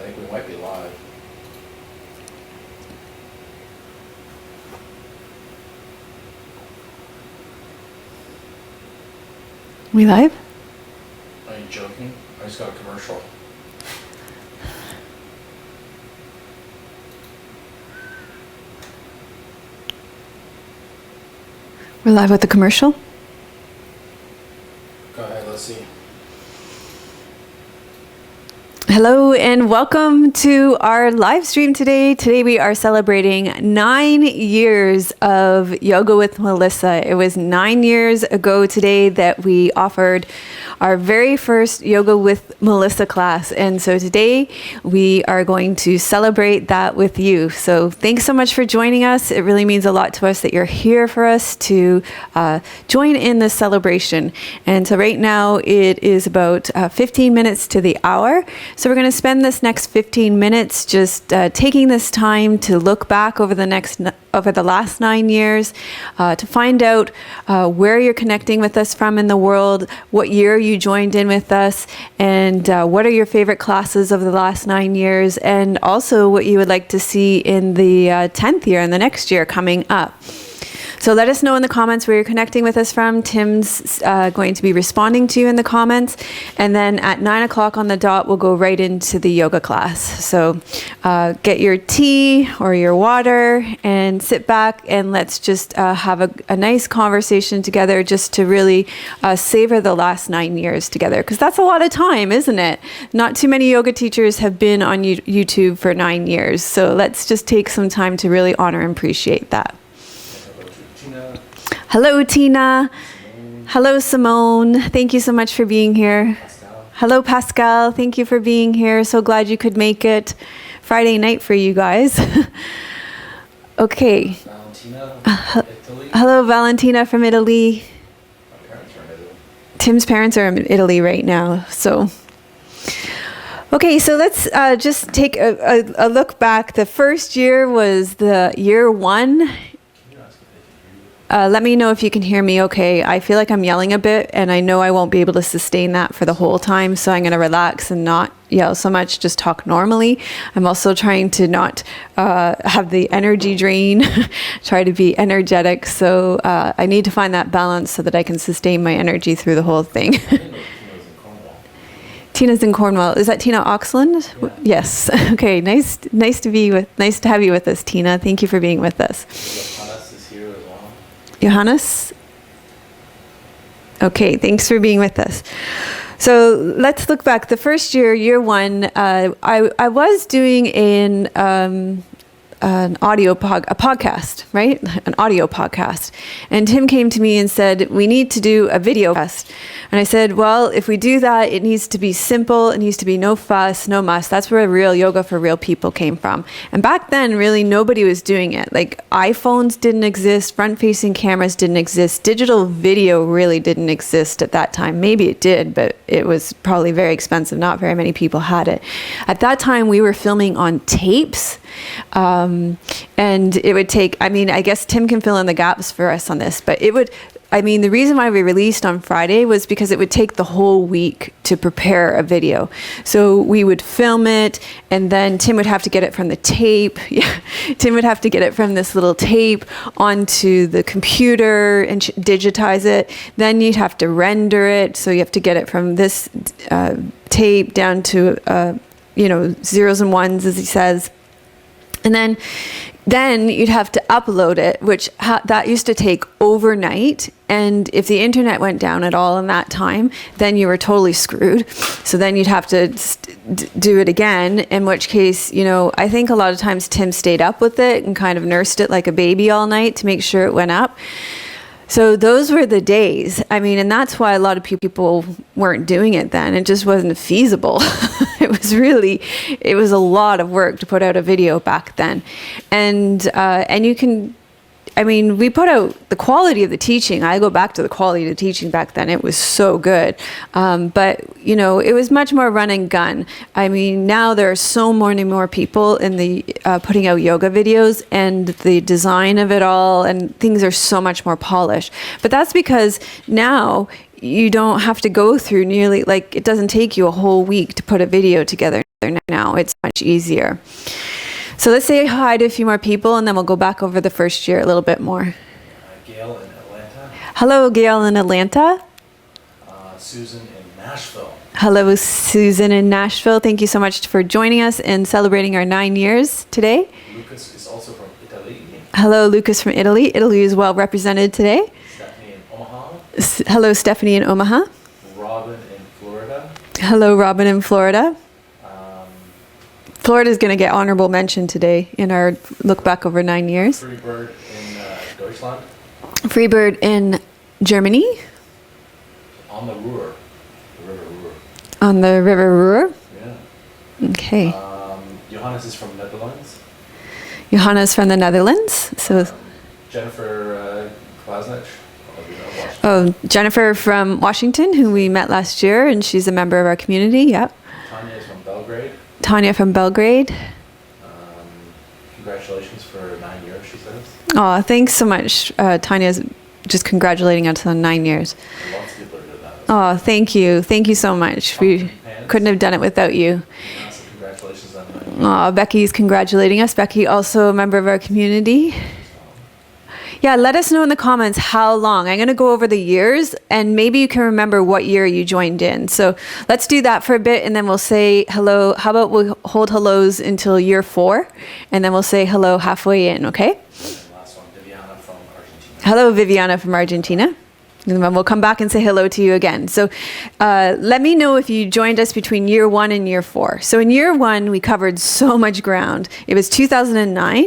think we might be live. We live? Are you joking? I just got a commercial. We're live with the commercial? Go ahead, let's see. Hello and welcome to our live stream today. Today we are celebrating 9 years of Yoga with Melissa. It was 9 years ago today that we offered our very first Yoga with Melissa class. And so today we are going to celebrate that with you. So thanks so much for joining us. It really means a lot to us that you're here for us to join in this celebration. And so right now it is about 15 minutes to the hour. So we're going to spend this next 15 minutes just taking this time to look back over the last 9 years, to find out where you're connecting with us from in the world, what year you joined in with us, and what are your favorite classes of the last 9 years, and also what you would like to see in the 10th year and the next year coming up. So let us know in the comments where you're connecting with us from. Tim's going to be responding to you in the comments. And then at 9 o'clock on the dot, we'll go right into the yoga class. So get your tea or your water and sit back and let's just have a nice conversation together just to really savor the last 9 years together. Because that's a lot of time, isn't it? Not too many yoga teachers have been on YouTube for 9 years. So let's just take some time to really honor and appreciate that. Hello, Tina. Hello, Simone. Thank you so much for being here. Pascal. Hello, Pascal. Thank you for being here. So glad you could make it Friday night for you guys. Okay. Valentina, Italy. Hello, Valentina from Italy. My parents are in Italy. Tim's parents are in Italy right now. So, okay, so let's just take a look back. The first year was the year 1. Let me know if you can hear me okay. I feel like I'm yelling a bit, and I know I won't be able to sustain that for the whole time, so I'm going to relax and not yell so much, just talk normally. I'm also trying to not have the energy drain, try to be energetic, so I need to find that balance so that I can sustain my energy through the whole thing. Tina's in Cornwall. Is that Tina Oxland? Yeah. Yes. Okay. Nice to have you with us, Tina. Thank you for being with us. Johannes is here as well. Johannes? Okay, thanks for being with us. So let's look back. The first year, year 1, I was doing an audio podcast, right? An audio podcast. And Tim came to me and said, we need to do a video podcast. And I said, well, if we do that, it needs to be simple. It needs to be no fuss, no muss. That's where real yoga for real people came from. And back then, really, nobody was doing it. Like iPhones didn't exist. Front-facing cameras didn't exist. Digital video really didn't exist at that time. Maybe it did, but it was probably very expensive. Not very many people had it. At that time, we were filming on tapes. And it would take, I guess Tim can fill in the gaps for us on this, but the reason why we released on Friday was because it would take the whole week to prepare a video. So we would film it, and then Tim would have to get it from the tape. Yeah, Tim would have to get it from this little tape onto the computer and digitize it. Then you'd have to render it. So you have to get it from this tape down to, zeros and ones, as he says. And then you'd have to upload it, which that used to take overnight. And if the internet went down at all in that time, then you were totally screwed. So then you'd have to do it again, in which case, I think a lot of times Tim stayed up with it and kind of nursed it like a baby all night to make sure it went up. So those were the days. And that's why a lot of people weren't doing it then. It just wasn't feasible. It was a lot of work to put out a video back then. And you can, we put out the quality of the teaching. I go back to the quality of the teaching back then. It was so good. But, it was much more run and gun. Now there are so many more people in the putting out yoga videos, and the design of it all, and things are so much more polished. But that's because now you don't have to go through it doesn't take you a whole week to put a video together. now. It's much easier. So let's say hi to a few more people, and then we'll go back over the first year a little bit more. Gail in Atlanta. Hello, Gail in Atlanta. Susan in Nashville. Hello, Susan in Nashville. Thank you so much for joining us and celebrating our 9 years today. Lucas is also from Italy. Hello, Lucas from Italy. Italy is well represented today. Stephanie in Omaha. Hello, Stephanie in Omaha. Robin in Florida. Hello, Robin in Florida. Florida is going to get honorable mention today in our look back over 9 years. Freebird in Deutschland. Freebird in Germany. On the Ruhr. The River Ruhr. On the River Ruhr. Yeah. Okay. Johannes is from Netherlands. Johanna is from the Netherlands. So. Jennifer Klasnich. Oh, Jennifer from Washington, who we met last year, and she's a member of our community. Yep. Tanya is from Belgrade. Tanya from Belgrade. Congratulations for 9 years, she says. Oh, thanks so much. Tanya's just congratulating us on 9 years. Lots of people are doing that. Oh, thank you. Thank you so much. We couldn't have done it without you. Congratulations on 9 years. Oh, Becky's congratulating us. Becky, also a member of our community. Yeah, let us know in the comments how long. I'm going to go over the years, and maybe you can remember what year you joined in. So let's do that for a bit, and then we'll say hello. How about we'll hold hellos until year 4, and then we'll say hello halfway in, okay? And last one, Viviana from Argentina. Hello, Viviana from Argentina. And then we'll come back and say hello to you again. So let me know if you joined us between year 1 and year 4. So in year 1, we covered so much ground. It was 2009.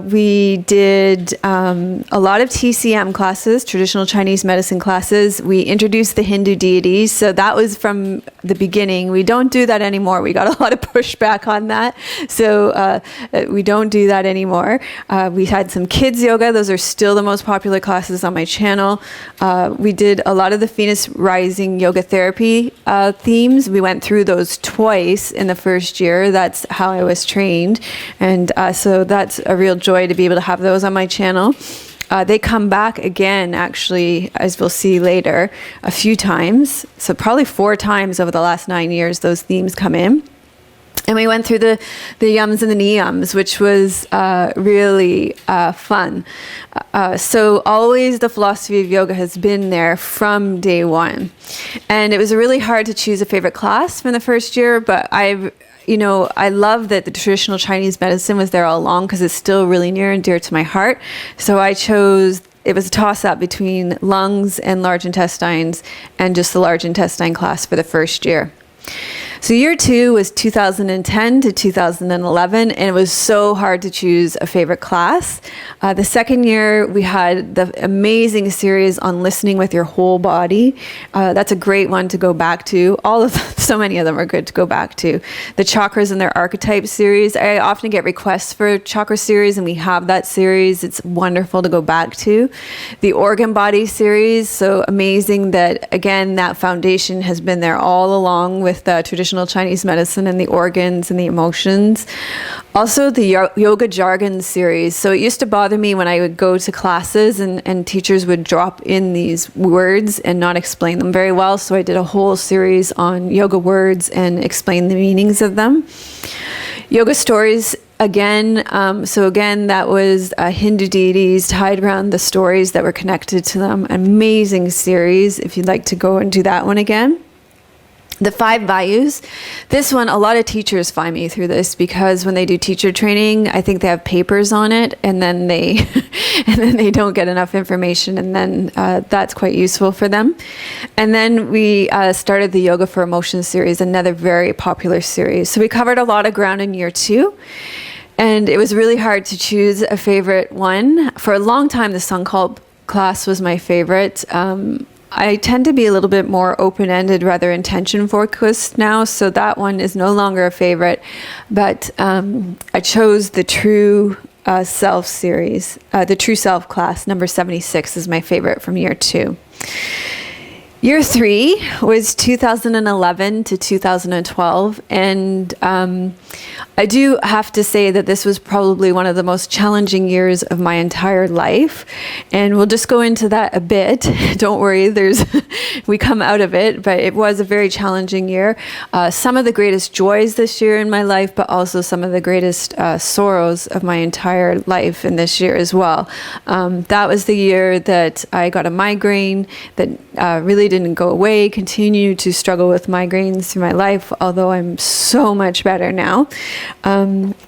We did a lot of TCM classes, traditional Chinese medicine classes. We introduced the Hindu deities. So that was from the beginning. We don't do that anymore. We got a lot of pushback on that. So we don't do that anymore. We had some kids yoga. Those are still the most popular classes on my channel. We did a lot of the Venus Rising yoga therapy themes. We went through those twice in the first year. That's how I was trained. And so that's a real joy to be able to have those on my channel. They come back again, actually, as we'll see later, a few times. So probably 4 times over the last 9 years, those themes come in. And we went through the yums and the niyams, which was really fun. So always the philosophy of yoga has been there from day 1. And it was really hard to choose a favorite class from the first year, but I love that the traditional Chinese medicine was there all along because it's still really near and dear to my heart. So I chose, it was a toss-up between lungs and large intestines and just the large intestine class for the first year. So year 2 was 2010 to 2011, and it was so hard to choose a favorite class. The second year, we had the amazing series on listening with your whole body. That's a great one to go back to. So many of them are good to go back to. The chakras and their archetypes series. I often get requests for chakra series, and we have that series. It's wonderful to go back to. The organ body series. So amazing that, again, that foundation has been there all along with the traditional Chinese medicine and the organs and the emotions. Also the yoga jargon series. So it used to bother me when I would go to classes and teachers would drop in these words and not explain them very well. So I did a whole series on yoga words and explain the meanings of them. Yoga stories again. So again, that was Hindu deities tied around the stories that were connected to them. Amazing series if you'd like to go and do that one again. The 5 values. This one, a lot of teachers find me through this because when they do teacher training, I think they have papers on it, and then they don't get enough information, and then that's quite useful for them. And then we started the Yoga for Emotion series, another very popular series. So we covered a lot of ground in year 2. And it was really hard to choose a favorite one. For a long time, the Sun Cult class was my favorite. I tend to be a little bit more open-ended, rather intention-focused now, so that one is no longer a favorite. But I chose the True Self series. The True Self class, number 76, is my favorite from year 2. Year 3 was 2011 to 2012, and I do have to say that this was probably one of the most challenging years of my entire life, and we'll just go into that a bit. Don't worry, we come out of it, but it was a very challenging year. Some of the greatest joys this year in my life, but also some of the greatest sorrows of my entire life in this year as well. That was the year that I got a migraine that really didn't go away, continue to struggle with migraines through my life, although I'm so much better now.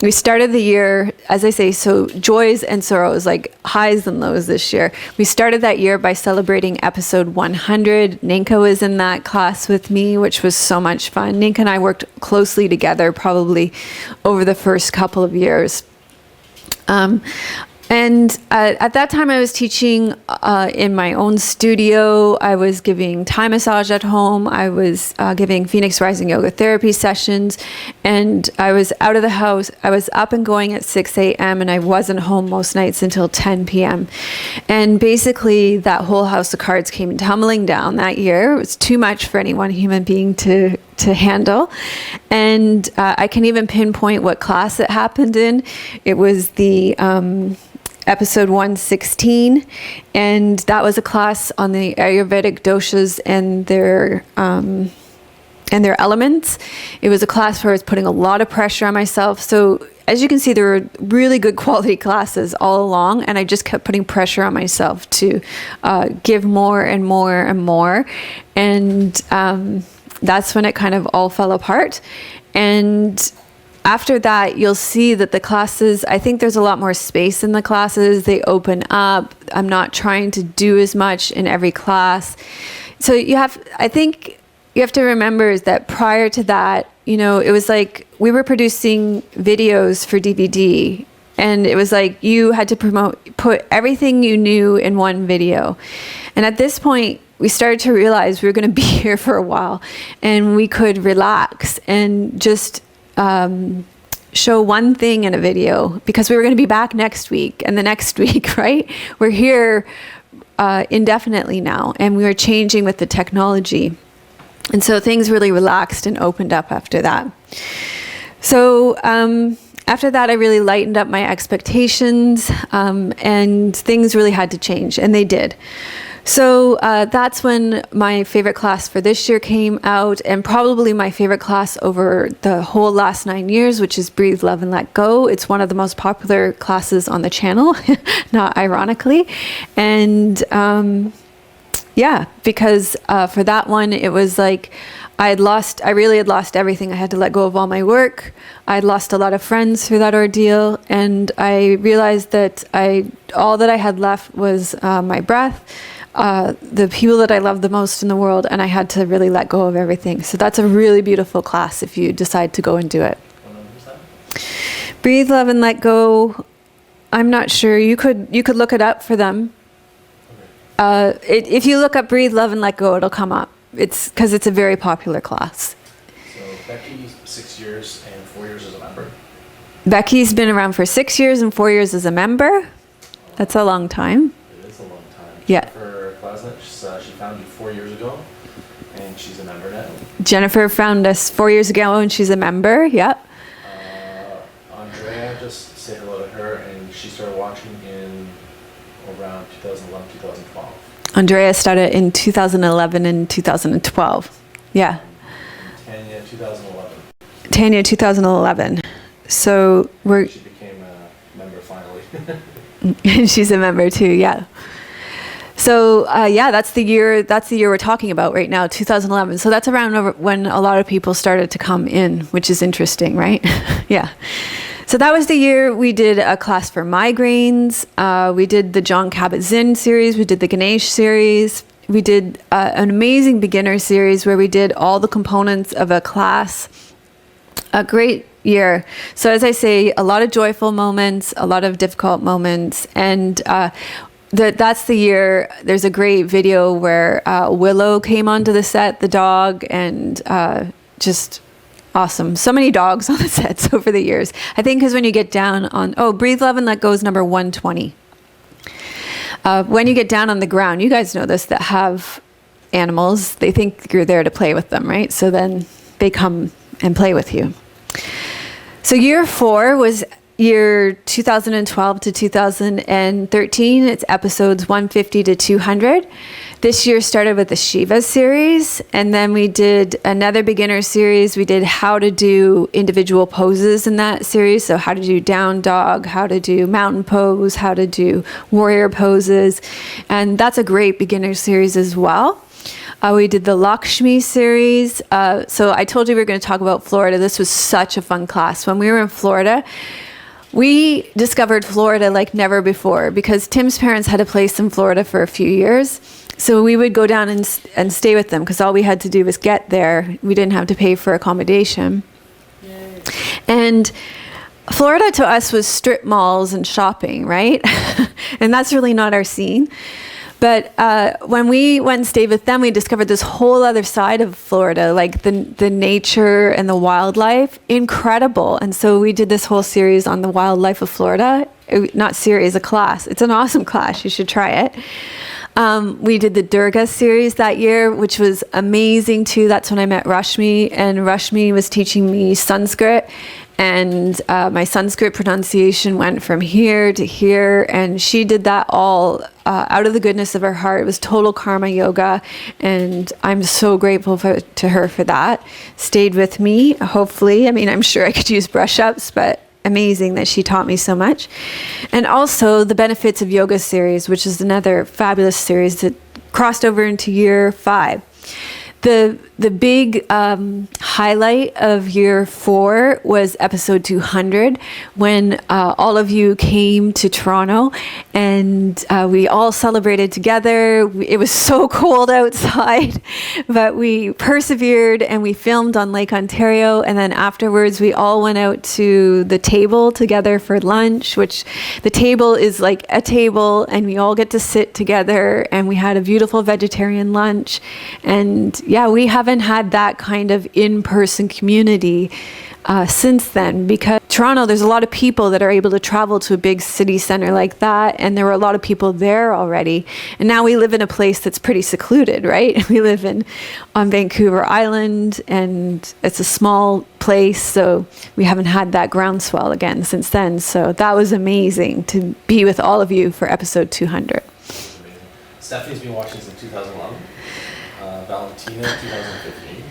We started the year, as I say, so joys and sorrows, like highs and lows this year. We started that year by celebrating episode 100. Ninka was in that class with me, which was so much fun. Ninka and I worked closely together probably over the first couple of years. And at that time, I was teaching in my own studio. I was giving Thai massage at home. I was giving Phoenix Rising yoga therapy sessions. And I was out of the house. I was up and going at 6 a.m. and I wasn't home most nights until 10 p.m. And basically, that whole house of cards came tumbling down that year. It was too much for any one human being to handle. And I can even pinpoint what class it happened in. It was the episode 116, and that was a class on the Ayurvedic doshas and their elements. It was a class where I was putting a lot of pressure on myself. So as you can see, there were really good quality classes all along, and I just kept putting pressure on myself to give more and more and more. And that's when it kind of all fell apart. And after that, you'll see that the classes, I think there's a lot more space in the classes. They open up. I'm not trying to do as much in every class. So I think you have to remember is that prior to that, it was like we were producing videos for DVD, and it was like you had to put everything you knew in one video. And at this point, we started to realize we were going to be here for a while, and we could relax and just show one thing in a video, because we were going to be back next week and the next week, right? We're here indefinitely now, and we were changing with the technology. And so things really relaxed and opened up after that. So after that, I really lightened up my expectations, and things really had to change, and they did. So that's when my favorite class for this year came out, and probably my favorite class over the whole last 9 years, which is Breathe, Love, and Let Go. It's one of the most popular classes on the channel, not ironically. And because for that one, it was like I really had lost everything. I had to let go of all my work. I had lost a lot of friends through that ordeal, and I realized that all that I had left was my breath, the people that I love the most in the world, and I had to really let go of everything. So that's a really beautiful class if you decide to go and do it. Breathe, Love, and Let Go. I'm not sure. You could look it up for them. If you look up Breathe, Love, and Let Go, it'll come up. It's because it's a very popular class. So Becky's 6 years and 4 years as a member? Becky's been around for 6 years and 4 years as a member. That's a long time. It is a long time. Yeah. She found you 4 years ago, and she's a member now. Jennifer found us 4 years ago, and she's a member. Yep. Andrea, just say hello to her, and she started watching in around 2011, 2012. Andrea started in 2011 and 2012. Yeah. Tanya, 2011. Tanya, 2011. So She became a member finally. And she's a member too. Yeah. So that's the year we're talking about right now, 2011. So that's around when a lot of people started to come in, which is interesting, right? Yeah. So that was the year we did a class for migraines. We did the John Kabat-Zinn series. We did the Ganesh series. We did an amazing beginner series where we did all the components of a class. A great year. So as I say, a lot of joyful moments, a lot of difficult moments, and that's the year. There's a great video where Willow came onto the set, the dog, and just awesome. So many dogs on the sets over the years. I think because when you get down on, Breathe, Love, and Let Go is number 120. When you get down on the ground, you guys know this, that have animals, they think you're there to play with them, right? So then they come and play with you. So year 4 was year 2012 to 2013. It's episodes 150 to 200. This year started with the Shiva series, and then we did another beginner series. We did how to do individual poses in that series. So how to do down dog, how to do mountain pose, how to do warrior poses. And that's a great beginner series as well. We did the Lakshmi series. So I told you we were going to talk about Florida. This was such a fun class. When we were in Florida, we discovered Florida like never before because Tim's parents had a place in Florida for a few years. So we would go down and stay with them because all we had to do was get there. We didn't have to pay for accommodation. Yay. And Florida to us was strip malls and shopping, right? And that's really not our scene. But when we went and stayed with them, we discovered this whole other side of Florida, like the nature and the wildlife, incredible. And so we did this whole series on the wildlife of Florida. Not series, a class. It's an awesome class. You should try it. We did the Durga series that year, which was amazing too. That's when I met Rashmi, and Rashmi was teaching me Sanskrit. And my Sanskrit pronunciation went from here to here, and she did that all out of the goodness of her heart. It was total karma yoga, and I'm so grateful to her for that. Stayed with me, hopefully. I mean, I'm sure I could use brush-ups, but amazing that she taught me so much. And also the Benefits of Yoga series, which is another fabulous series that crossed over into year 5. The big highlight of year 4 was episode 200 when all of you came to Toronto and we all celebrated together. It was so cold outside, but we persevered and we filmed on Lake Ontario. And then afterwards, we all went out to the table together for lunch, which the table is like a table and we all get to sit together, and we had a beautiful vegetarian lunch. And yeah, we haven't had that kind of in-person community since then, because Toronto, there's a lot of people that are able to travel to a big city center like that, and there were a lot of people there already. And now we live in a place that's pretty secluded, right? We live on Vancouver Island, and it's a small place, so we haven't had that groundswell again since then. So that was amazing to be with all of you for episode 200. Stephanie's been watching since 2011. Valentina 2015.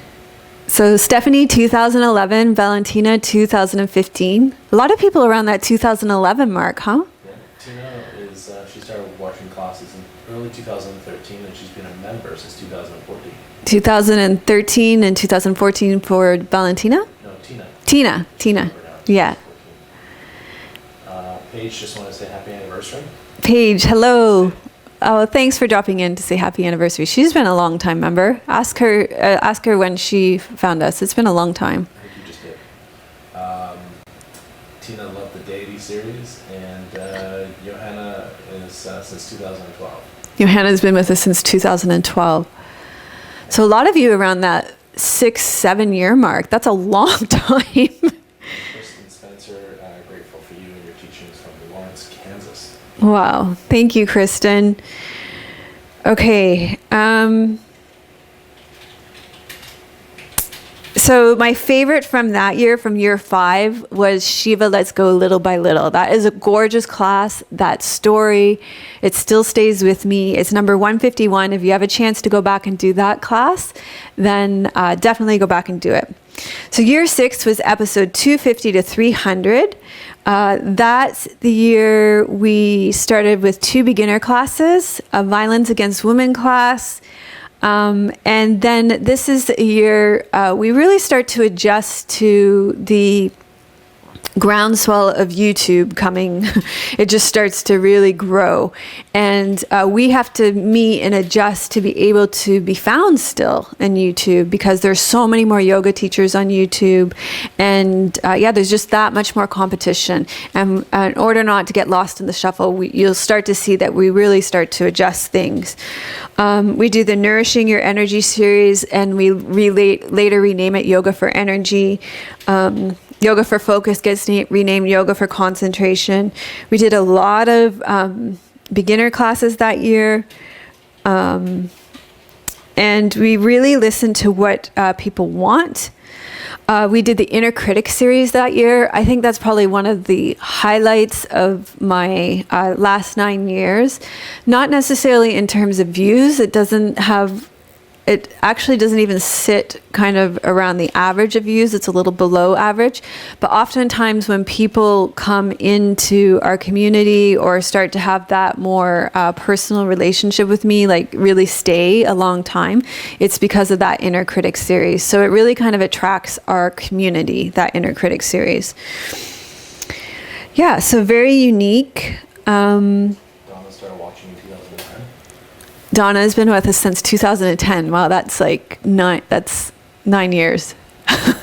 So Stephanie 2011, Valentina 2015. A lot of people around that 2011 mark, huh? Yeah. Tina is she started watching classes in early 2013, and she's been a member since 2014. 2013 and 2014 for Valentina? No, Tina. Tina. Yeah. Paige, just want to say happy anniversary. Paige, hello. Oh, thanks for dropping in to say happy anniversary. She's been a long time member. Ask her when she found us. It's been a long time. I think you just did. Tina loved the Deity series, and Johanna is since 2012. Johanna's been with us since 2012. So a lot of you around that 6-7 year mark. That's a long time. Kristen Spencer, grateful for you and your teachings from Lawrence, Kansas. Wow. Thank you, Kristen. Okay. So my favorite from that year, from year 5, was Shiva Let's Go Little by Little. That is a gorgeous class. That story, it still stays with me. It's number 151. If you have a chance to go back and do that class, then definitely go back and do it. So year 6 was episode 250 to 300. That's the year we started with 2 beginner classes, a violence against women class. And then this is a year we really start to adjust to the groundswell of YouTube coming. It just starts to really grow. And we have to meet and adjust to be able to be found still in YouTube, because there's so many more yoga teachers on YouTube. And there's just that much more competition. And in order not to get lost in the shuffle, you'll start to see that we really start to adjust things. We do the Nourishing Your Energy series, and we later rename it Yoga for Energy. Yoga for Focus gets renamed Yoga for Concentration. We did a lot of beginner classes that year. and we really listened to what people want. We did the Inner Critic series that year. I think that's probably one of the highlights of my last 9 years. Not necessarily in terms of views. It actually doesn't even sit kind of around the average of views. It's a little below average. But oftentimes when people come into our community or start to have that more personal relationship with me, like really stay a long time, it's because of that Inner Critic series. So it really kind of attracts our community, that Inner Critic series. Yeah, so very unique. Donna started watching in 2010. Donna has been with us since 2010. Wow, that's like 9 years. And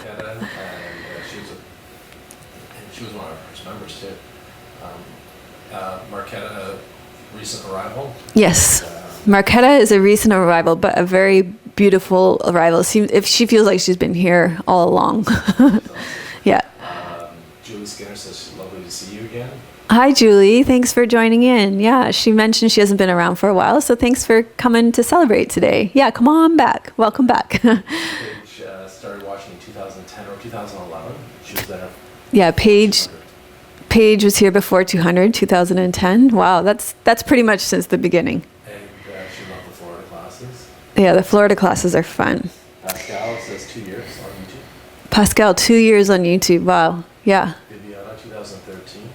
she was one of our first members too. Marquetta, recent arrival. Yes. Marquetta is a recent arrival, but a very beautiful arrival. If she feels like she's been here all along. Yeah. Julie Skinner says, lovely to see you again. Hi, Julie. Thanks for joining in. Yeah, she mentioned she hasn't been around for a while, so thanks for coming to celebrate today. Yeah, come on back. Welcome back. Paige started watching in 2010 or 2011. She was there. Yeah, Paige was here before 2010. Wow, that's pretty much since the beginning. And she loved the Florida classes. Yeah, the Florida classes are fun. Pascal says 2 years on YouTube. Pascal, 2 years on YouTube. Wow. Yeah. Viviana, 2013.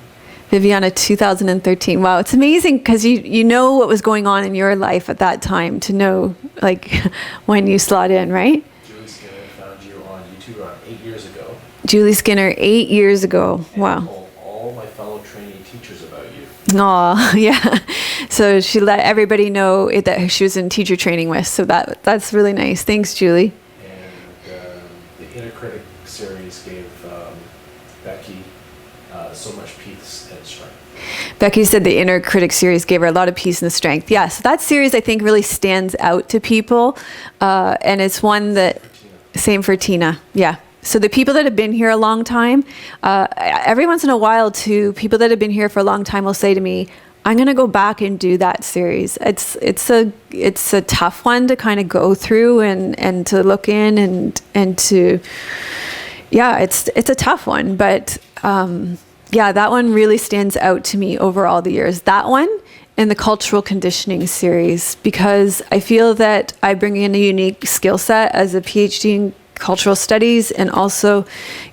Viviana, 2013. Wow, it's amazing because you know what was going on in your life at that time to know like when you slot in, right? Julie Skinner found you on YouTube around 8 years ago. Julie Skinner, 8 years ago. And Wow. told all my fellow trainee teachers about you. Aw, yeah. So she let everybody know that she was in teacher training with. So that's really nice. Thanks, Julie. And the Inner Critic series gave Becky so much peace and strength. Becky said the Inner Critic series gave her a lot of peace and strength. Yeah, so that series I think really stands out to people. And it's one that, same for Tina, yeah. So the people that have been here a long time, every once in a while too, people that have been here for a long time will say to me, I'm going to go back and do that series. It's a tough one to kind of go through and to look in and to, yeah, it's a tough one, but yeah, that one really stands out to me over all the years. That one and the cultural conditioning series, because I feel that I bring in a unique skill set as a PhD in cultural studies, and also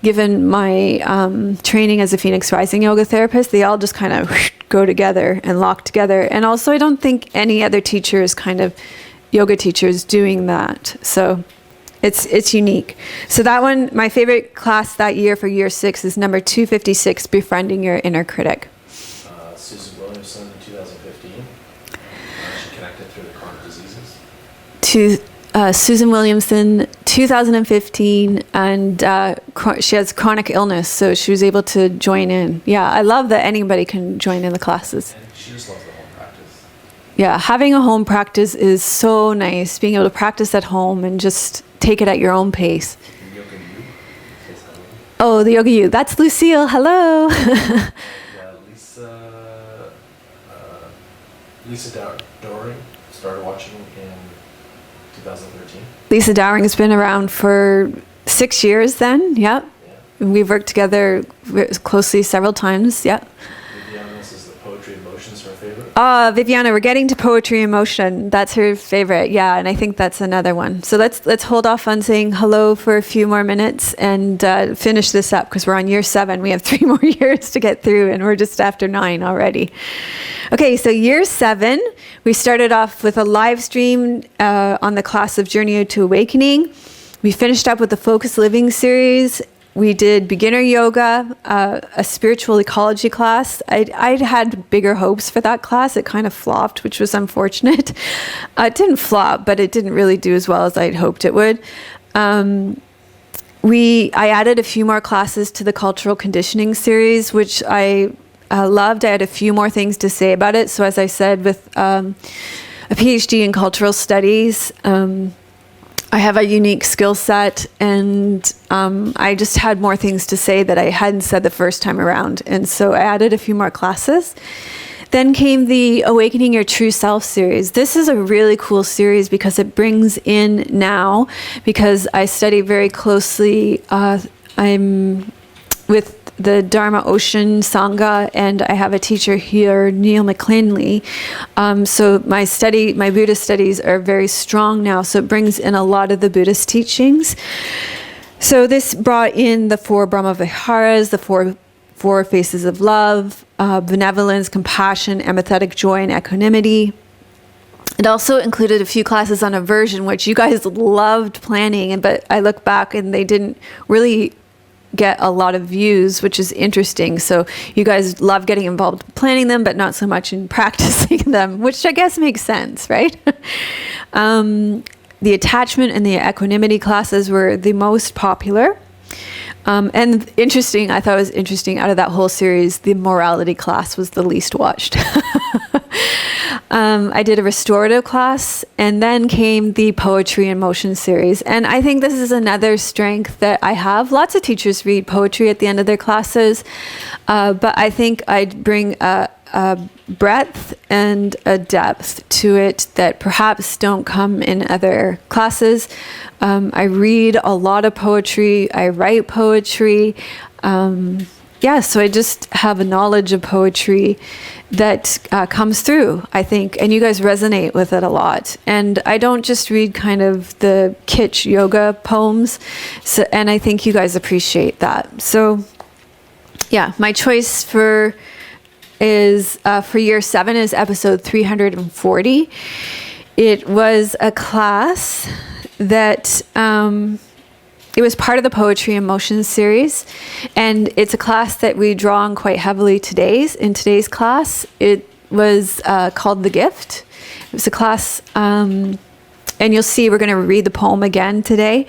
given my training as a Phoenix Rising yoga therapist, they all just kind of go together and lock together. And also I don't think any other teacher is kind of yoga teachers doing that. So it's unique. So that one, my favorite class that year for year 6 is number 256, Befriending Your Inner Critic. Susan Williamson in 2015. She connected through the chronic diseases. Susan Williamson, 2015, and she has chronic illness, so she was able to join in. Yeah, I love that anybody can join in the classes. And she just loves the home practice. Yeah, having a home practice is so nice, being able to practice at home and just take it at your own pace. Yoga U says hello. Oh, the Yoga U. That's Lucille. Hello. And, Lisa Doring started watching in 2013. Lisa Dowring has been around for 6 years then. Yep. Yeah. We've worked together closely several times. Yep. Viviana says the poetry and motion's her favorite. Viviana, we're getting to poetry and motion. That's her favorite. Yeah, and I think that's another one. So let's hold off on saying hello for a few more minutes and finish this up because we're on year 7. We have 3 more years to get through and we're just after 9 already. Okay, so year 7, we started off with a live stream on the class of Journey to Awakening. We finished up with the Focus Living series. We did beginner yoga, a spiritual ecology class. I'd had bigger hopes for that class. It kind of flopped, which was unfortunate. It didn't flop, but it didn't really do as well as I'd hoped it would. I added a few more classes to the cultural conditioning series, which I loved. I had a few more things to say about it. So as I said, with a PhD in cultural studies, I have a unique skill set, and I just had more things to say that I hadn't said the first time around. And so I added a few more classes. Then came the Awakening Your True Self series. This is a really cool series because it brings in now, because I study very closely, I'm with the Dharma Ocean Sangha, and I have a teacher here, Neil McClinley. So my Buddhist studies are very strong now, so it brings in a lot of the Buddhist teachings. So this brought in the 4 Brahma Viharas, the four faces of love, benevolence, compassion, empathetic joy, and equanimity. It also included a few classes on aversion, which you guys loved planning, but I look back and they didn't really get a lot of views, which is interesting. So you guys love getting involved planning them, but not so much in practicing them, which I guess makes sense, right? The attachment and the equanimity classes were the most popular. And interesting, I thought it was interesting, out of that whole series, the morality class was the least watched. I did a restorative class, and then came the poetry and motion series. And I think this is another strength that I have. Lots of teachers read poetry at the end of their classes, but I think I'd bring a breadth and a depth to it that perhaps don't come in other classes. I read a lot of poetry. I write poetry. So I just have a knowledge of poetry that comes through, I think, and you guys resonate with it a lot. And I don't just read kind of the kitsch yoga poems, and I think you guys appreciate that. So yeah, my choice for year 7 is episode 340. It was a class that it was part of the Poetry and Motion series, and it's a class that we draw on quite heavily in today's class. It was called The Gift. It was a class, and you'll see we're going to read the poem again today.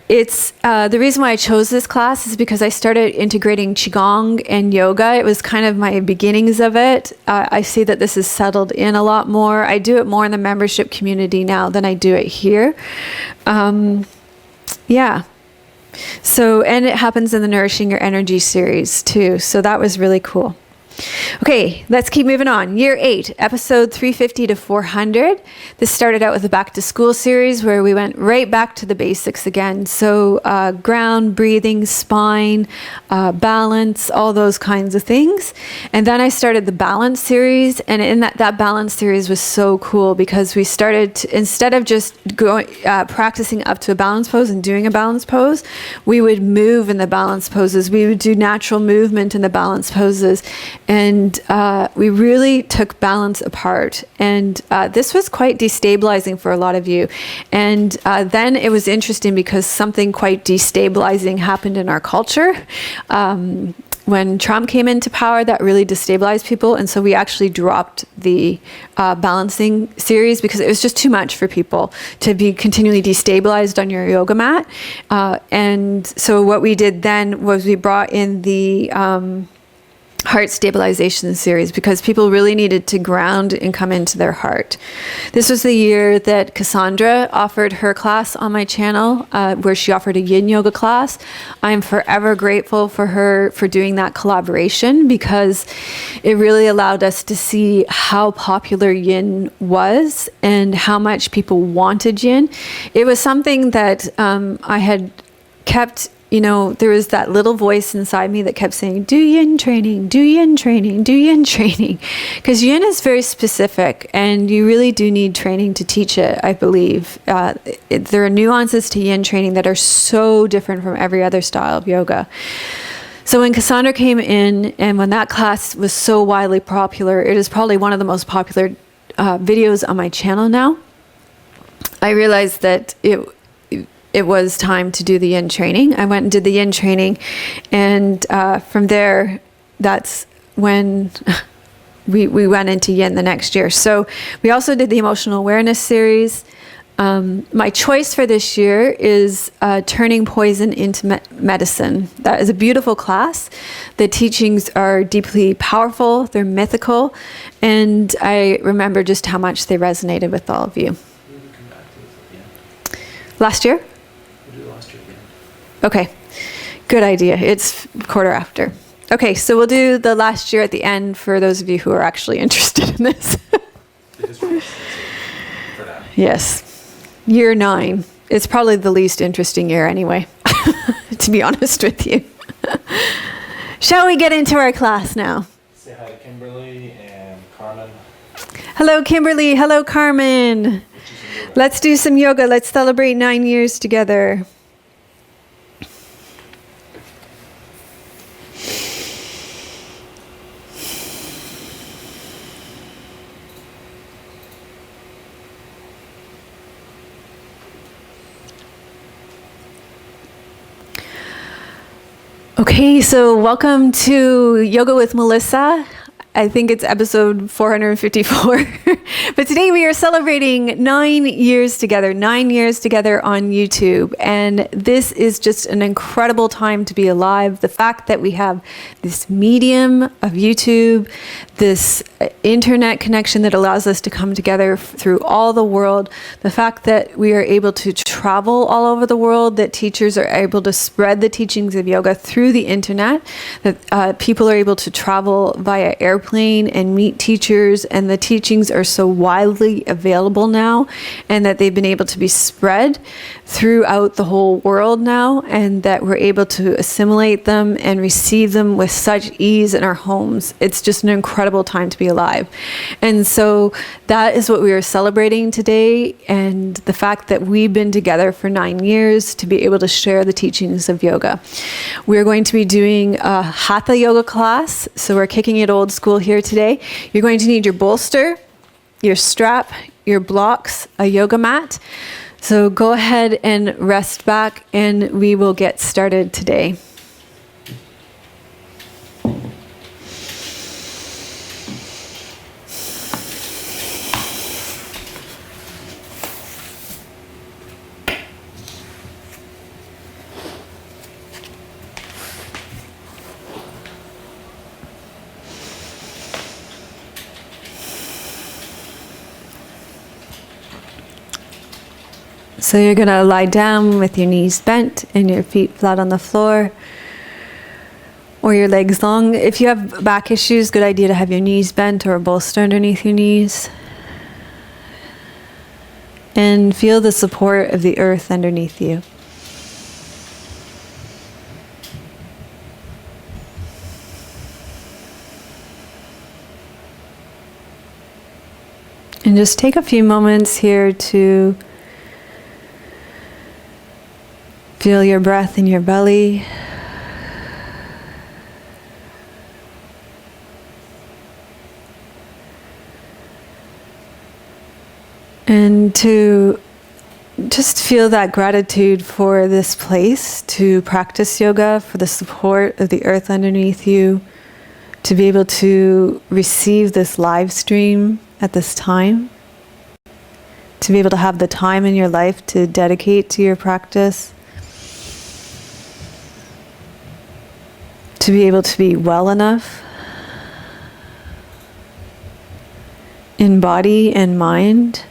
It's the reason why I chose this class is because I started integrating Qigong and yoga. It was kind of my beginnings of it. I see that this has settled in a lot more. I do it more in the membership community now than I do it here. So, and it happens in the Nourishing Your Energy series too. So that was really cool. Okay, let's keep moving on. Year 8, episode 350 to 400. This started out with the Back to School series where we went right back to the basics again. So ground, breathing, spine, balance, all those kinds of things. And then I started the balance series. And in that balance series was so cool because we started, instead of just going practicing up to a balance pose and doing a balance pose, we would move in the balance poses. We would do natural movement in the balance poses. And we really took balance apart. And this was quite destabilizing for a lot of you. And then it was interesting because something quite destabilizing happened in our culture. When Trump came into power, that really destabilized people. And so we actually dropped the balancing series because it was just too much for people to be continually destabilized on your yoga mat. And so what we did then was we brought in the Heart Stabilization series because people really needed to ground and come into their heart. This was the year that Cassandra offered her class on my channel, where she offered a Yin Yoga class. I'm forever grateful for her for doing that collaboration because it really allowed us to see how popular Yin was and how much people wanted Yin. It was something that I had kept. There was that little voice inside me that kept saying, do Yin training, do Yin training, do Yin training. Because Yin is very specific and you really do need training to teach it, I believe. There are nuances to Yin training that are so different from every other style of yoga. So when Cassandra came in and when that class was so widely popular, it is probably one of the most popular videos on my channel now. I realized that it was time to do the Yin training. I went and did the Yin training, and from there, that's when we went into Yin the next year. So we also did the Emotional Awareness series. My choice for this year is Turning Poison into Medicine. That is a beautiful class. The teachings are deeply powerful, they're mythical, and I remember just how much they resonated with all of you. Last year? We did last year, yeah. Okay, good idea. It's quarter after. Okay, so we'll do the last year at the end for those of you who are actually interested in this. The history for now. Yes. Year 9. It's probably the least interesting year anyway, to be honest with you. Shall we get into our class now? Say hi to Kimberly and Carmen. Hello, Kimberly. Hello, Carmen. Let's do some yoga. Let's celebrate 9 years together. Okay, so welcome to Yoga with Melissa. I think it's episode 454. But today we are celebrating 9 years together, 9 years together on YouTube. And this is just an incredible time to be alive. The fact that we have this medium of YouTube, this internet connection that allows us to come together through all the world, the fact that we are able to travel all over the world, that teachers are able to spread the teachings of yoga through the internet, that people are able to travel via airplane and meet teachers, and the teachings are so widely available now, and that they've been able to be spread throughout the whole world now, and that we're able to assimilate them and receive them with such ease in our homes. It's just an incredible time to be alive. And so that is what we are celebrating today, and the fact that we've been together for 9 years to be able to share the teachings of yoga. We're going to be doing a Hatha yoga class, so we're kicking it old school here today. You're going to need your bolster, your strap, your blocks, a yoga mat. So go ahead and rest back, and we will get started today. So you're going to lie down with your knees bent and your feet flat on the floor, or your legs long. If you have back issues, good idea to have your knees bent or a bolster underneath your knees. And feel the support of the earth underneath you. And just take a few moments here to feel your breath in your belly. And to just feel that gratitude for this place to practice yoga, for the support of the earth underneath you, to be able to receive this live stream at this time, to be able to have the time in your life to dedicate to your practice, to be able to be well enough in body and mind.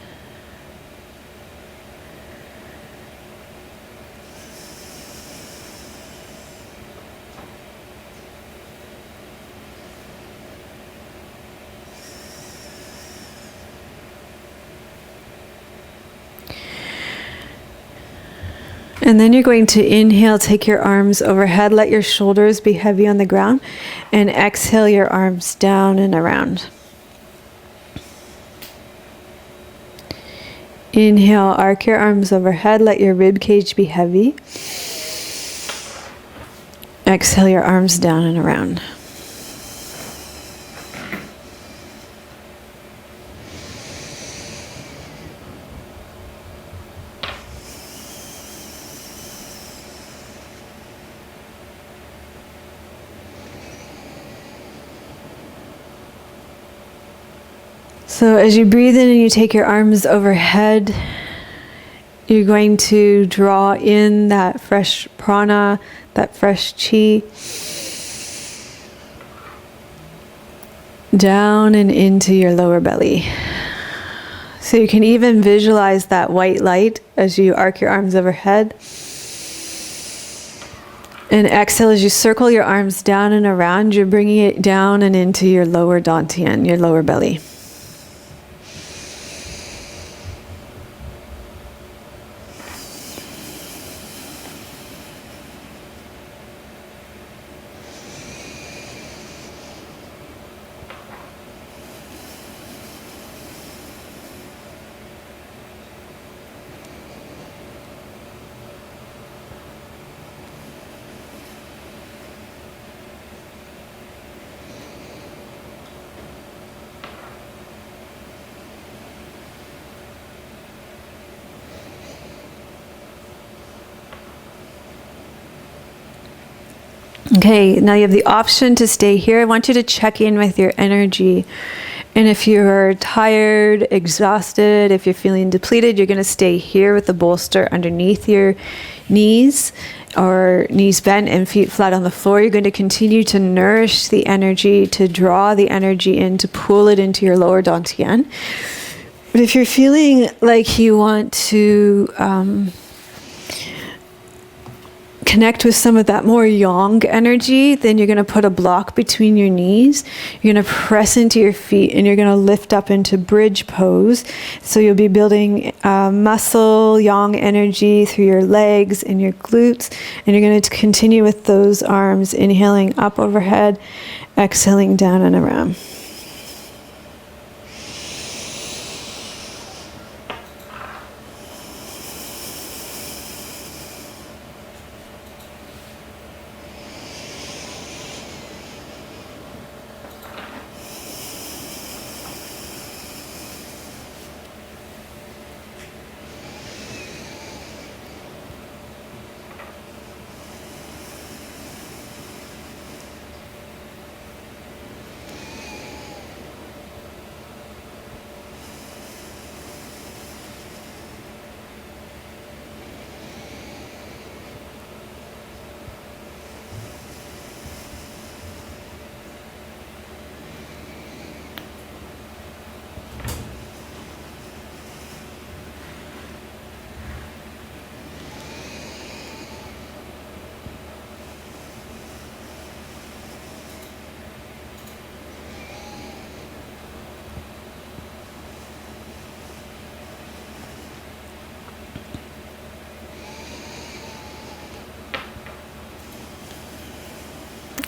And then you're going to inhale, take your arms overhead, let your shoulders be heavy on the ground, and exhale your arms down and around. Inhale, arc your arms overhead, let your rib cage be heavy. Exhale your arms down and around. So as you breathe in and you take your arms overhead, you're going to draw in that fresh prana, that fresh chi, down and into your lower belly. So you can even visualize that white light as you arc your arms overhead. And exhale as you circle your arms down and around, you're bringing it down and into your lower dantian, your lower belly. Okay, now you have the option to stay here. I want you to check in with your energy. And if you're tired, exhausted, if you're feeling depleted, you're going to stay here with the bolster underneath your knees, or knees bent and feet flat on the floor. You're going to continue to nourish the energy, to draw the energy in, to pull it into your lower dantian. But if you're feeling like you want to connect with some of that more yang energy, then you're going to put a block between your knees. You're going to press into your feet and you're going to lift up into bridge pose. So you'll be building muscle, yang energy through your legs and your glutes. And you're going to continue with those arms, inhaling up overhead, exhaling down and around.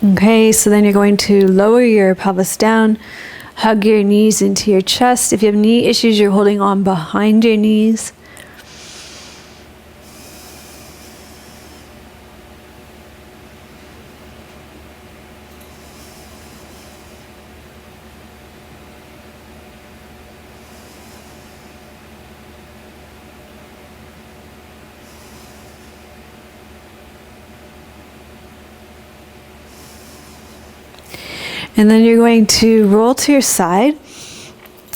Okay, so then you're going to lower your pelvis down, hug your knees into your chest. If you have knee issues, you're holding on behind your knees. And then you're going to roll to your side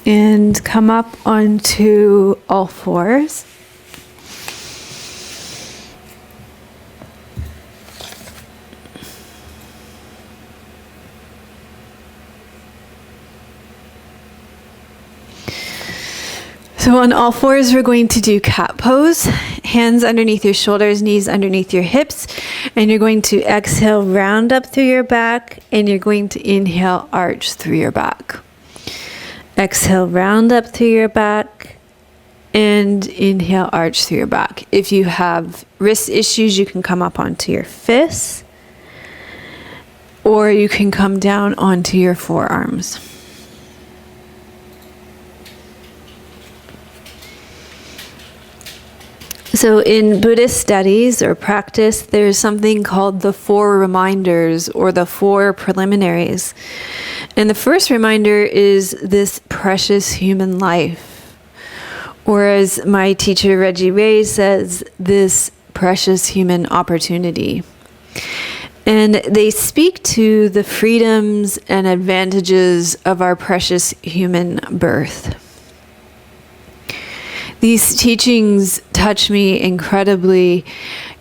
and come up onto all fours. So on all fours, we're going to do cat pose. Hands underneath your shoulders, knees underneath your hips. And you're going to exhale, round up through your back. And you're going to inhale, arch through your back. Exhale, round up through your back. And inhale, arch through your back. If you have wrist issues, you can come up onto your fists. Or you can come down onto your forearms. So in Buddhist studies or practice, there's something called the 4 reminders or the 4 preliminaries. And the first reminder is this precious human life. Or as my teacher Reggie Ray says, this precious human opportunity. And they speak to the freedoms and advantages of our precious human birth. These teachings touch me incredibly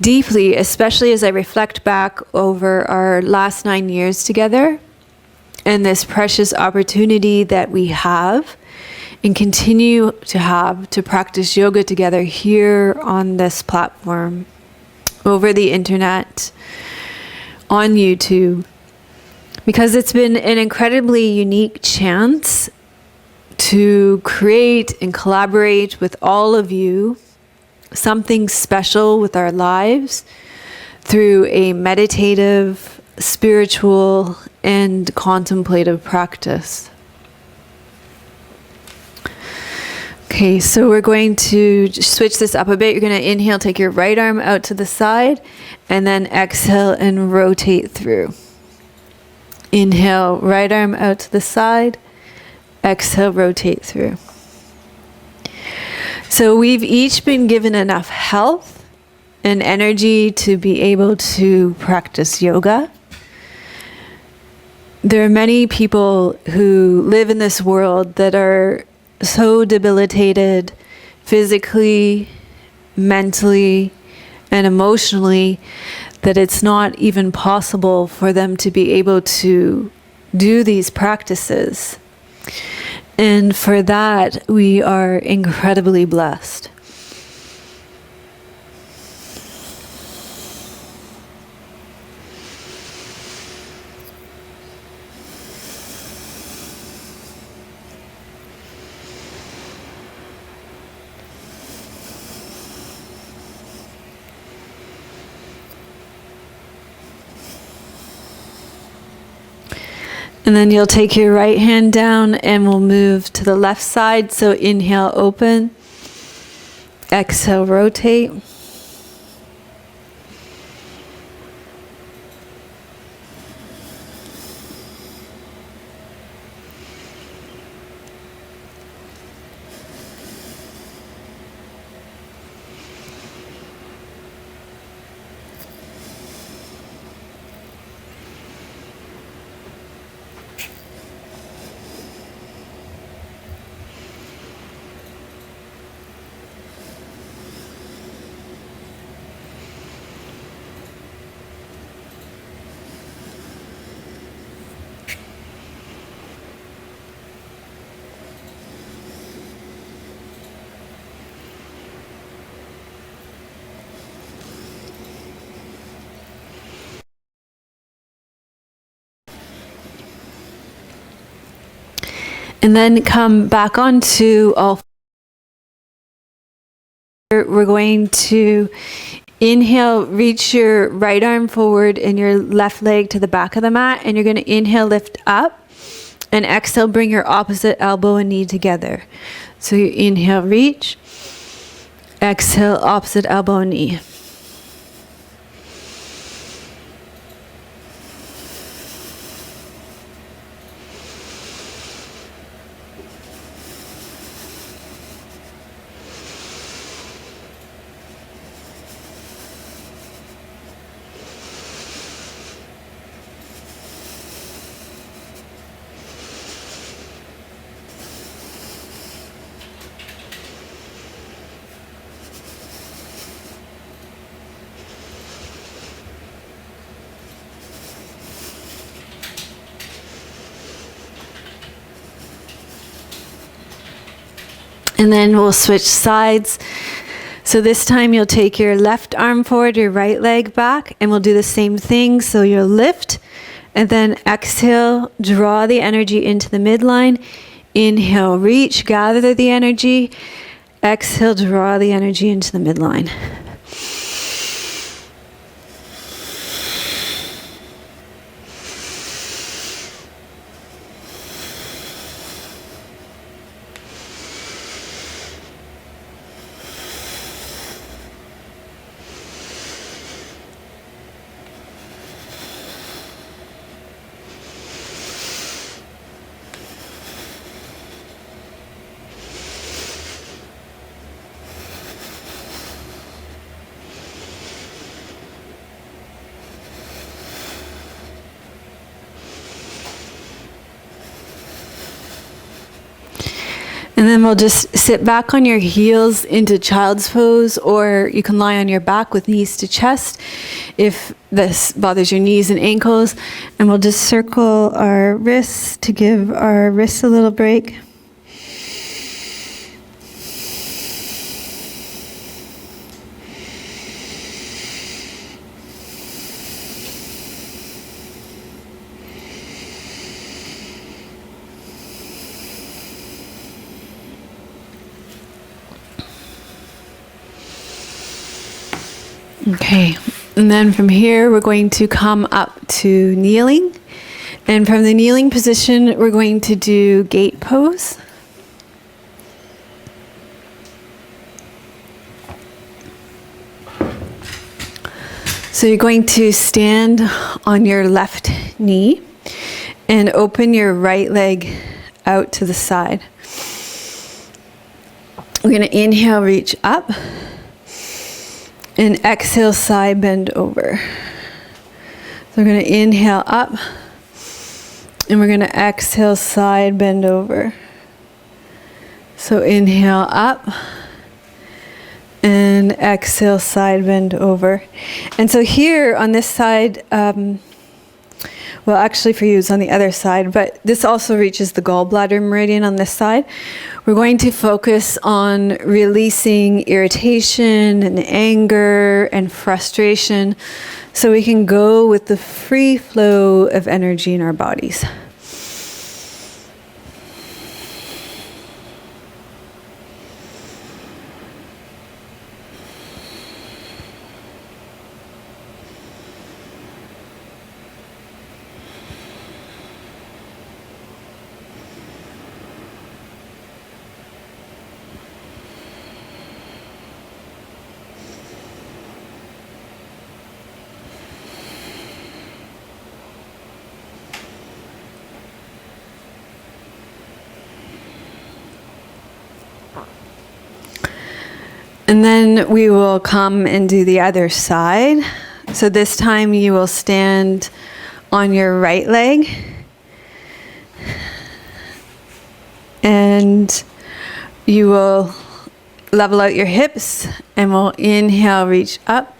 deeply, especially as I reflect back over our last 9 years together and this precious opportunity that we have and continue to have to practice yoga together here on this platform, over the internet, on YouTube, because it's been an incredibly unique chance to create and collaborate with all of you something special with our lives through a meditative, spiritual, and contemplative practice. Okay, so we're going to switch this up a bit. You're going to inhale, take your right arm out to the side, and then exhale and rotate through. Inhale, right arm out to the side. Exhale, rotate through. So we've each been given enough health and energy to be able to practice yoga. There are many people who live in this world that are so debilitated physically, mentally, and emotionally that it's not even possible for them to be able to do these practices. And for that, we are incredibly blessed. And then you'll take your right hand down and we'll move to the left side. So inhale, open. Exhale, rotate. And then come back onto all. We're going to inhale, reach your right arm forward and your left leg to the back of the mat. And you're going to inhale, lift up. And exhale, bring your opposite elbow and knee together. So you inhale, reach. Exhale, opposite elbow and knee. And then we'll switch sides. So this time you'll take your left arm forward, your right leg back, and we'll do the same thing. So you'll lift, and then exhale, draw the energy into the midline. Inhale, reach, gather the energy. Exhale, draw the energy into the midline. And then we'll just sit back on your heels into child's pose, or you can lie on your back with knees to chest if this bothers your knees and ankles. And we'll just circle our wrists to give our wrists a little break. Okay, and then from here we're going to come up to kneeling. And from the kneeling position, we're going to do gate pose. So you're going to stand on your left knee and open your right leg out to the side. We're going to inhale, reach up, and exhale, side bend over. So we're going to inhale up, and we're going to exhale, side bend over. So inhale up, and exhale, side bend over. And so here on this side, well, actually for you it's on the other side, but this also reaches the gallbladder meridian on this side. We're going to focus on releasing irritation and anger and frustration so we can go with the free flow of energy in our bodies. And then we will come and do the other side. So this time you will stand on your right leg. And you will level out your hips and we'll inhale, reach up.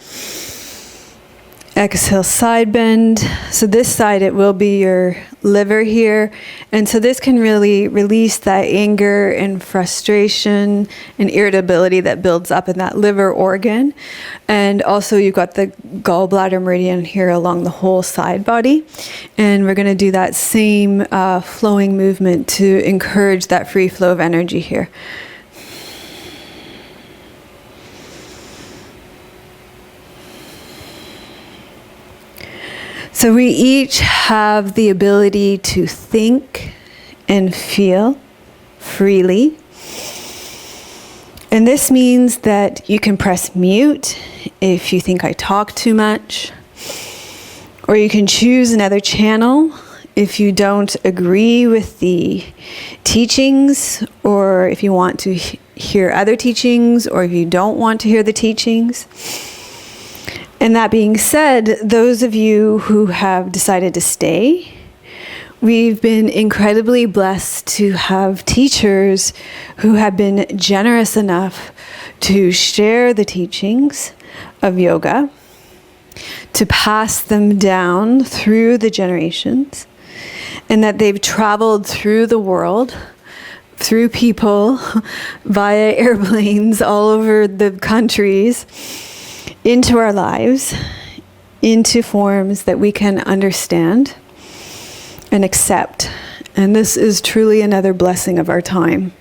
Exhale, side bend. So this side, it will be your liver here. And so this can really release that anger and frustration and irritability that builds up in that liver organ. And also you've got the gallbladder meridian here along the whole side body. And we're going to do that same flowing movement to encourage that free flow of energy here. So we each have the ability to think and feel freely. And this means that you can press mute if you think I talk too much, or you can choose another channel if you don't agree with the teachings, or if you want to hear other teachings, or if you don't want to hear the teachings. And that being said, those of you who have decided to stay, we've been incredibly blessed to have teachers who have been generous enough to share the teachings of yoga, to pass them down through the generations, and that they've traveled through the world, through people, via airplanes all over the countries, into our lives, into forms that we can understand and accept. And this is truly another blessing of our time.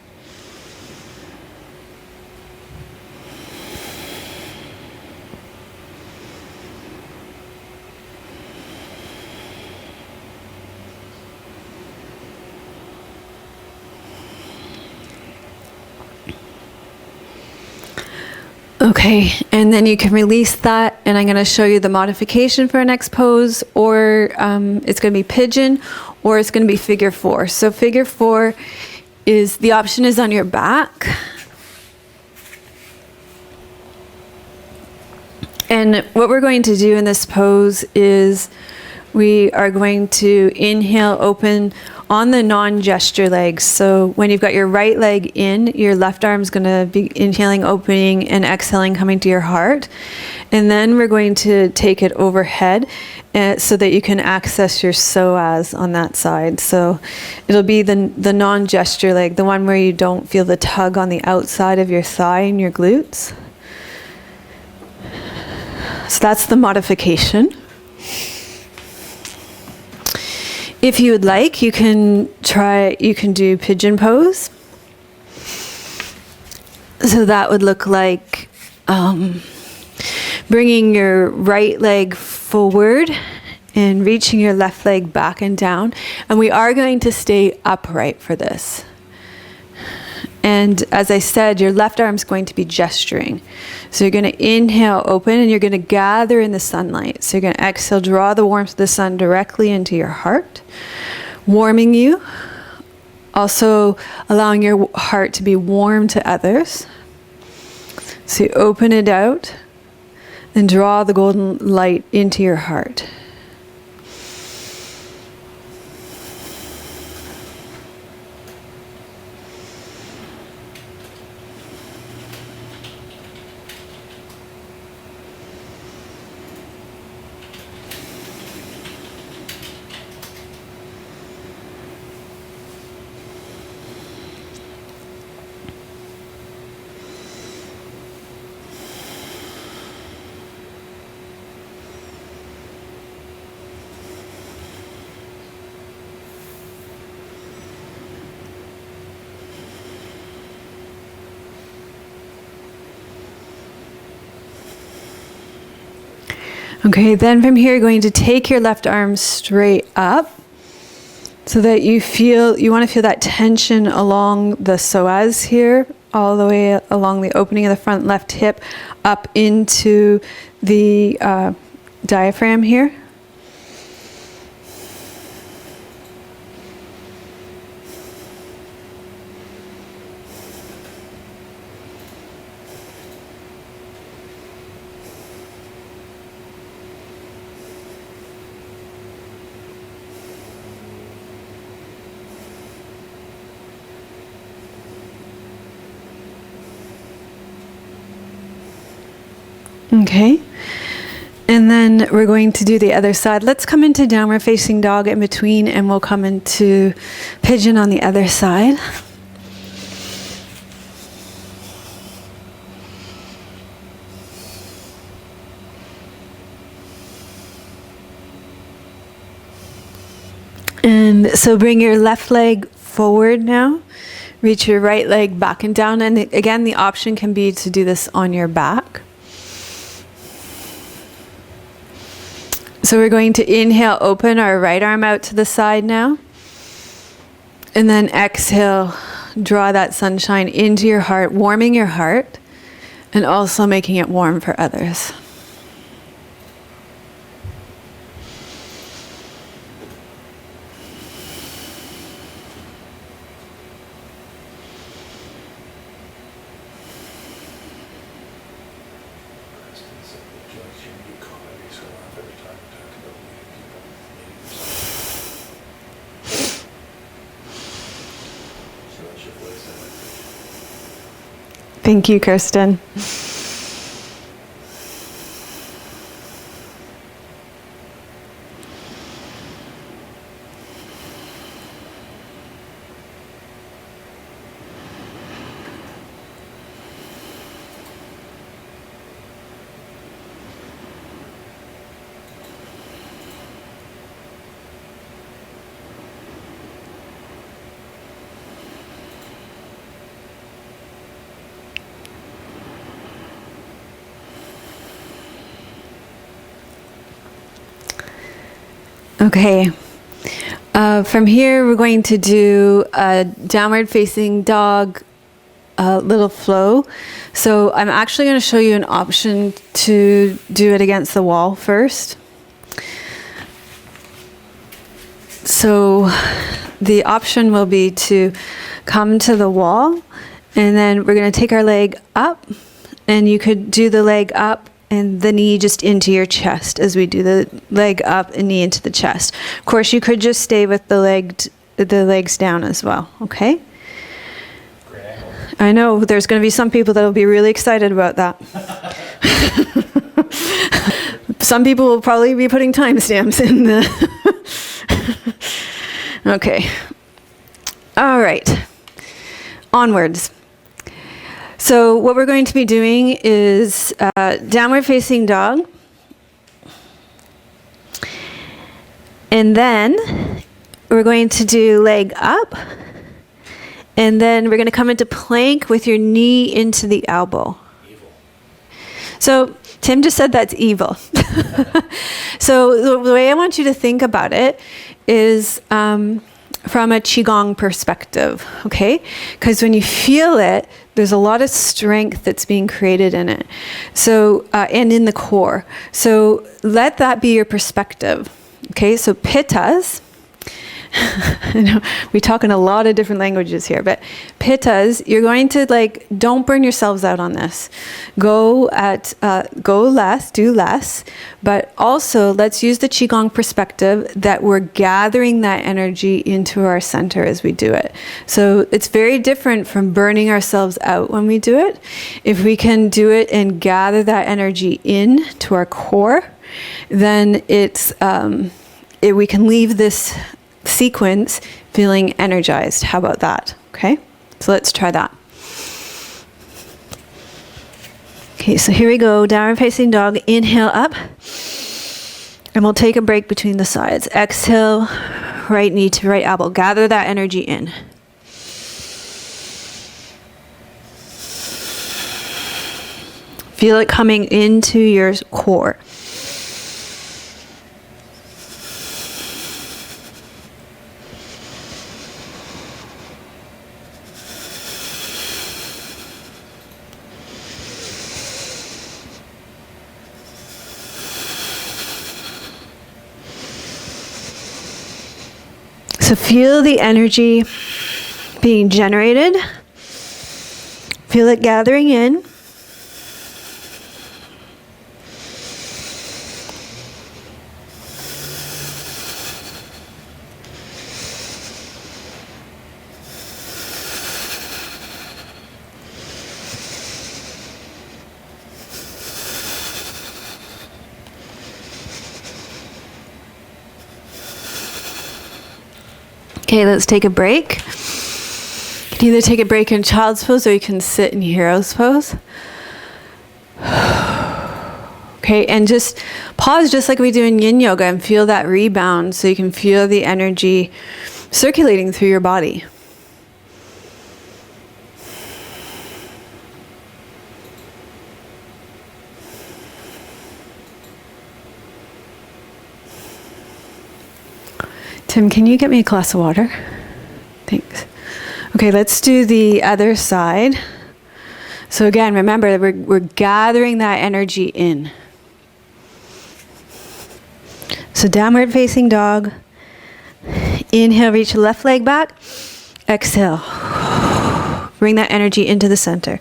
Okay, and then you can release that, and I'm going to show you the modification for our next pose, or it's going to be pigeon, or it's going to be figure four. So figure four is, the option is on your back. And what we're going to do in this pose is we are going to inhale, open on the non-gesture legs. So when you've got your right leg in, your left arm is going to be inhaling, opening, and exhaling, coming to your heart. And then we're going to take it overhead so that you can access your psoas on that side. So it'll be the non-gesture leg, the one where you don't feel the tug on the outside of your thigh and your glutes. So that's the modification. If you would like, you can do pigeon pose. So that would look like bringing your right leg forward and reaching your left leg back and down. And we are going to stay upright for this. And as I said, your left arm's going to be gesturing. So you're going to inhale, open, and you're going to gather in the sunlight. So you're going to exhale, draw the warmth of the sun directly into your heart, warming you. Also allowing your heart to be warm to others. So you open it out and draw the golden light into your heart. Okay, then from here, you're going to take your left arm straight up so that you want to feel that tension along the psoas here, all the way along the opening of the front left hip, up into the diaphragm here. Okay, and then we're going to do the other side. Let's come into downward facing dog in between, and we'll come into pigeon on the other side. And so bring your left leg forward now. Reach your right leg back and down. And again, the option can be to do this on your back. So we're going to inhale, open our right arm out to the side now. And then exhale, draw that sunshine into your heart, warming your heart, and also making it warm for others. Thank you, Kirsten. Okay, from here we're going to do a downward facing dog little flow. So I'm actually going to show you an option to do it against the wall first. So the option will be to come to the wall, and then we're going to take our leg up, and you could do the leg up and the knee just into your chest as we do the leg up and knee into the chest. Of course, you could just stay with the legs down as well, okay? I know there's going to be some people that will be really excited about that. Some people will probably be putting timestamps in the... Okay. All right. Onwards. So what we're going to be doing is downward facing dog. And then we're going to do leg up. And then we're going to come into plank with your knee into the elbow. So Tim just said that's evil. So the way I want you to think about it is from a Qigong perspective, okay? Because when you feel it, there's a lot of strength that's being created in it. So, and in the core. So let that be your perspective, okay? So pittas, I know we're talking a lot of different languages here, but pittas, you're going to like, don't burn yourselves out on this. Go less, do less, but also let's use the Qigong perspective that we're gathering that energy into our center as we do it. So it's very different from burning ourselves out when we do it. If we can do it and gather that energy in to our core, then we can leave this sequence feeling energized. How about that? Okay, so let's try that. Okay, so here we go. Downward facing dog. Inhale up, and we'll take a break between the sides. Exhale, right knee to right elbow. Gather that energy in. Feel it coming into your core. So feel the energy being generated. Feel it gathering in. Okay, let's take a break. You can either take a break in child's pose or you can sit in hero's pose. Okay, and just pause just like we do in Yin Yoga and feel that rebound so you can feel the energy circulating through your body. Tim, can you get me a glass of water? Thanks. Okay, let's do the other side. So again, remember, we're gathering that energy in. So downward facing dog. Inhale, reach the left leg back. Exhale. Bring that energy into the center.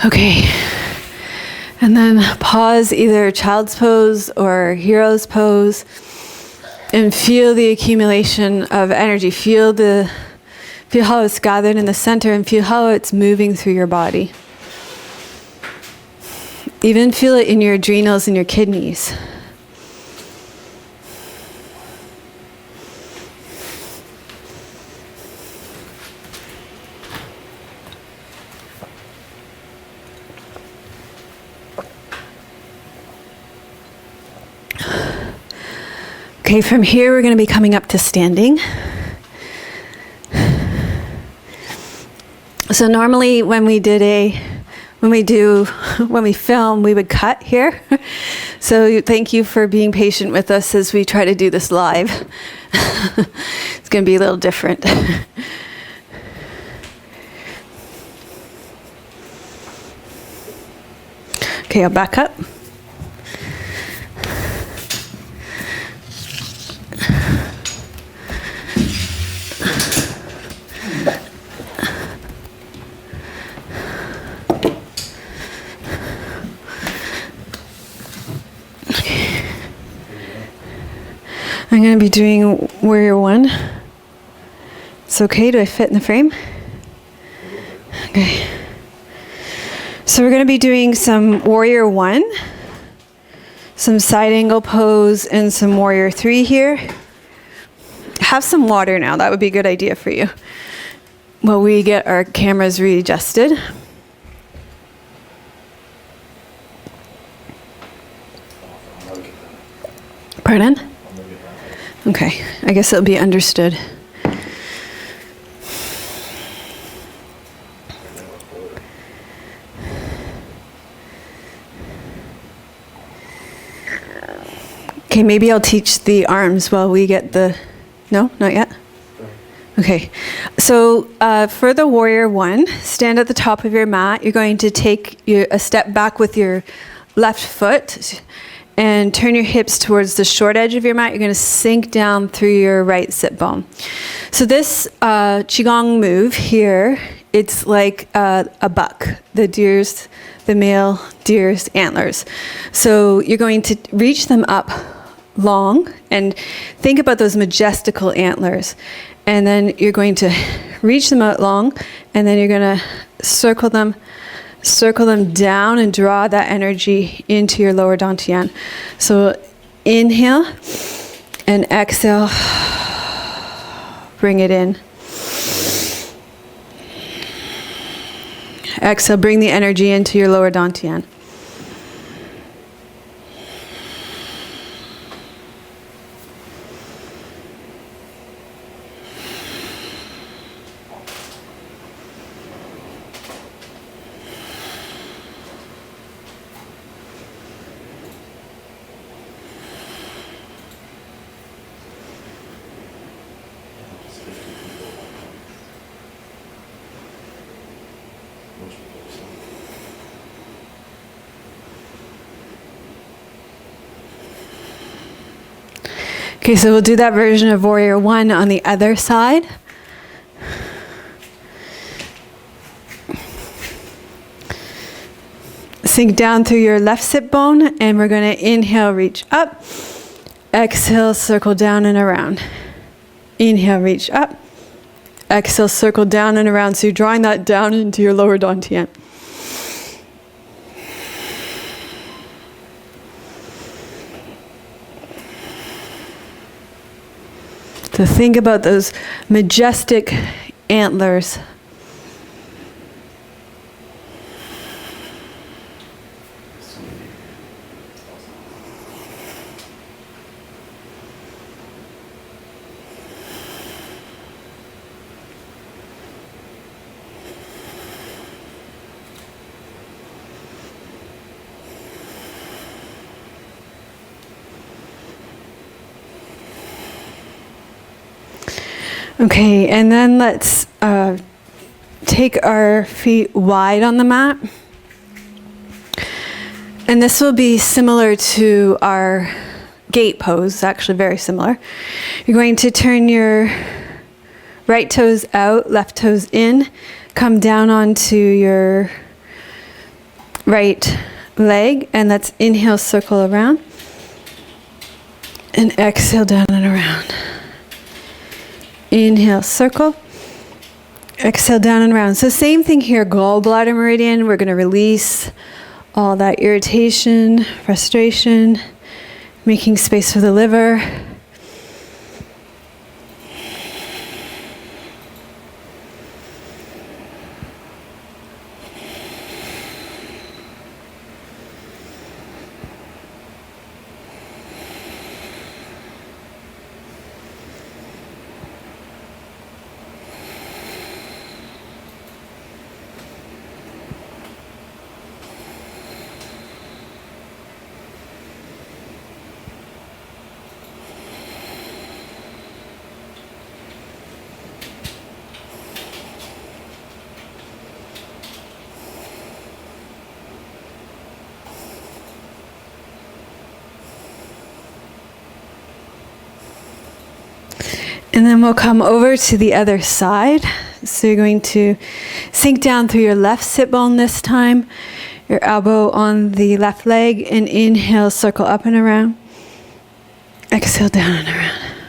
Okay, and then pause either child's pose or hero's pose and feel the accumulation of energy. Feel how it's gathered in the center and feel how it's moving through your body. Even feel it in your adrenals and your kidneys. Okay, from here we're going to be coming up to standing. So normally when we film, we would cut here. So thank you for being patient with us as we try to do this live. It's going to be a little different. Okay, I'll back up. going to be doing Warrior 1. It's okay, do I fit in the frame? Okay. So we're going to be doing some Warrior 1, some side angle pose, and some Warrior 3 here. Have some water now, that would be a good idea for you. While we get our cameras readjusted. Pardon? Okay, I guess it'll be understood. Okay, maybe I'll teach the arms while we get the... No, not yet? Okay, so for the Warrior 1, stand at the top of your mat. You're going to take a step back with your left foot and turn your hips towards the short edge of your mat. You're going to sink down through your right sit bone. So this Qigong move here, it's like a buck, the male deer's antlers. So you're going to reach them up long and think about those majestical antlers. And then you're going to reach them out long, and then you're going to circle them down and draw that energy into your lower dantian. So inhale and exhale, bring it in. Exhale, bring the energy into your lower dantian. Okay, so we'll do that version of Warrior 1 on the other side. Sink down through your left sit bone, and we're going to inhale, reach up. Exhale, circle down and around. Inhale, reach up. Exhale, circle down and around. So you're drawing that down into your lower dantian. So think about those majestic antlers. Okay, and then let's take our feet wide on the mat. And this will be similar to our gate pose, actually very similar. You're going to turn your right toes out, left toes in, come down onto your right leg, and let's inhale, circle around, and exhale down and around. Inhale, circle. Exhale, down and around. So same thing here, gallbladder meridian. We're going to release all that irritation, frustration, making space for the liver. And then we'll come over to the other side. So you're going to sink down through your left sit bone this time, your elbow on the left leg, and inhale, circle up and around. Exhale, down and around.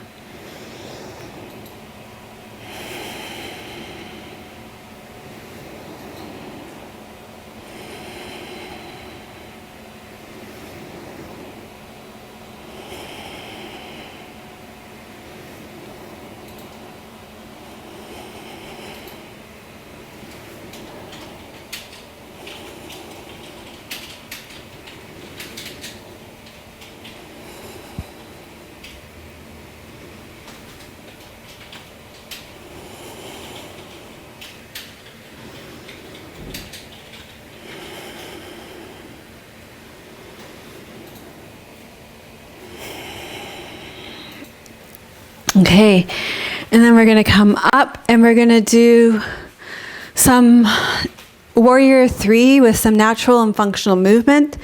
Okay, and then we're going to come up and we're going to do some Warrior 3 with some natural and functional movement.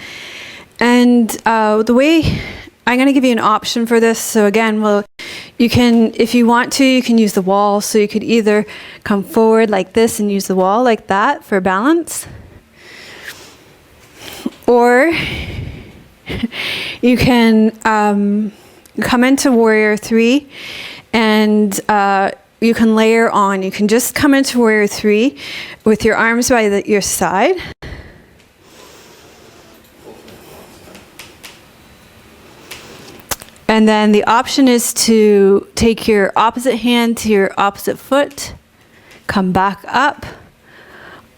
And the way I'm going to give you an option for this. So again, you can, if you want to, you can use the wall. So you could either come forward like this and use the wall like that for balance, or you can come into Warrior 3 and you can layer on. You can just come into Warrior 3 with your arms by your side. And then the option is to take your opposite hand to your opposite foot, come back up,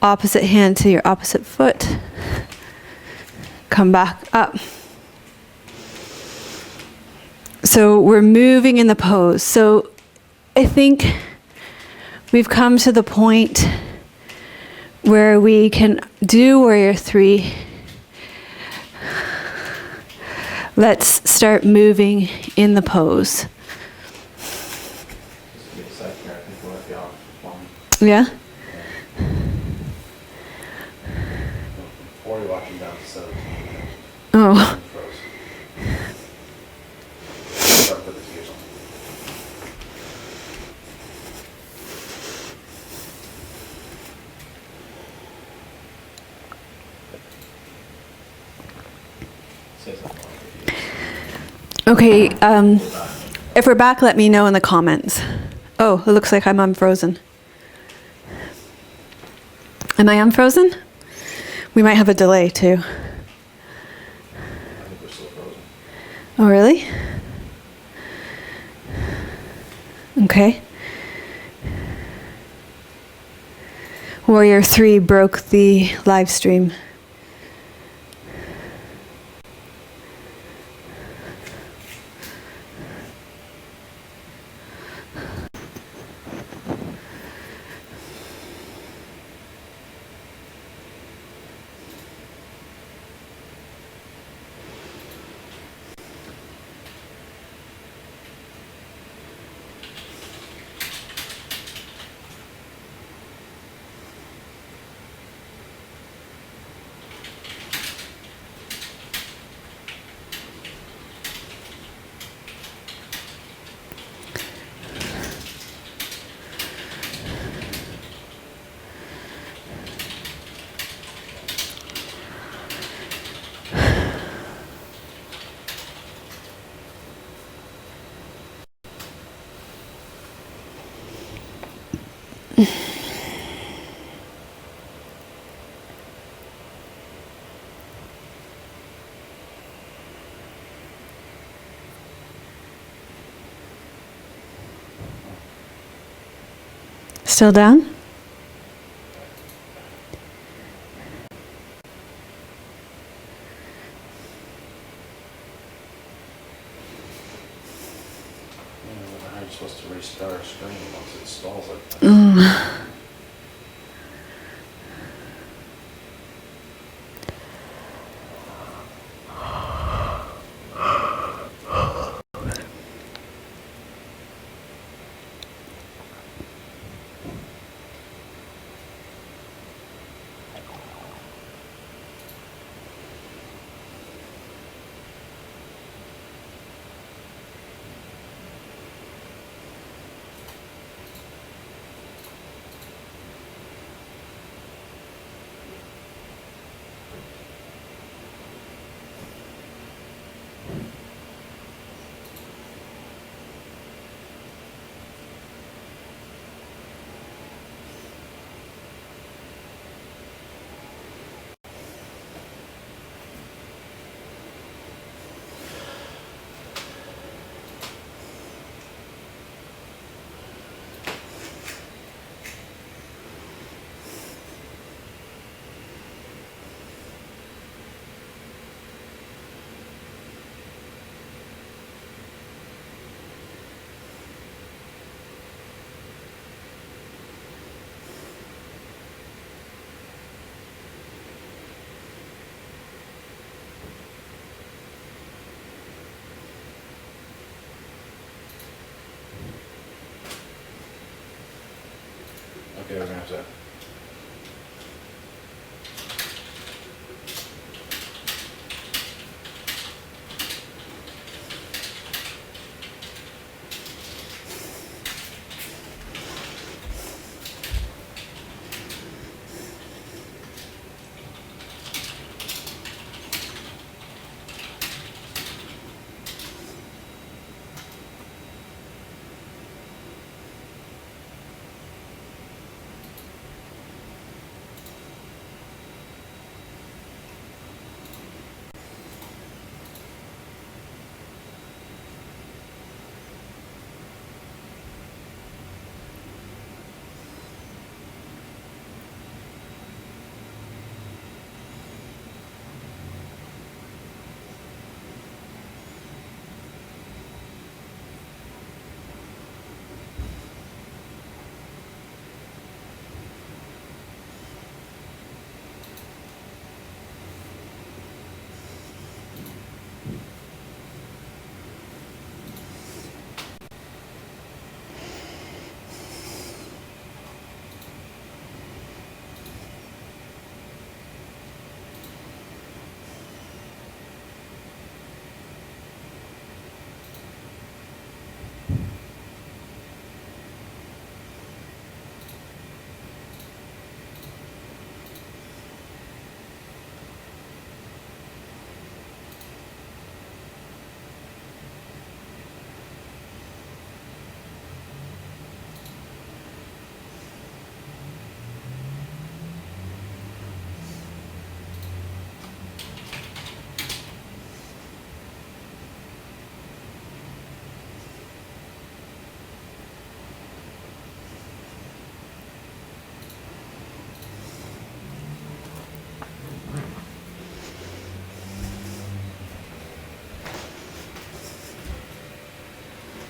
opposite hand to your opposite foot, come back up. So we're moving in the pose. So I think we've come to the point where we can do Warrior 3. Let's start moving in the pose. Yeah? Or you're watching down to 7. Oh. Okay, if we're back, let me know in the comments. Oh, it looks like I'm unfrozen. Am I unfrozen? We might have a delay too. I think we're still frozen. Oh, really? Okay. Warrior 3 broke the live stream. Still down? How are you supposed to restart a screen once it stalls like that? Okay, we're gonna have to.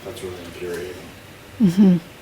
That's really infuriating. Mm-hmm.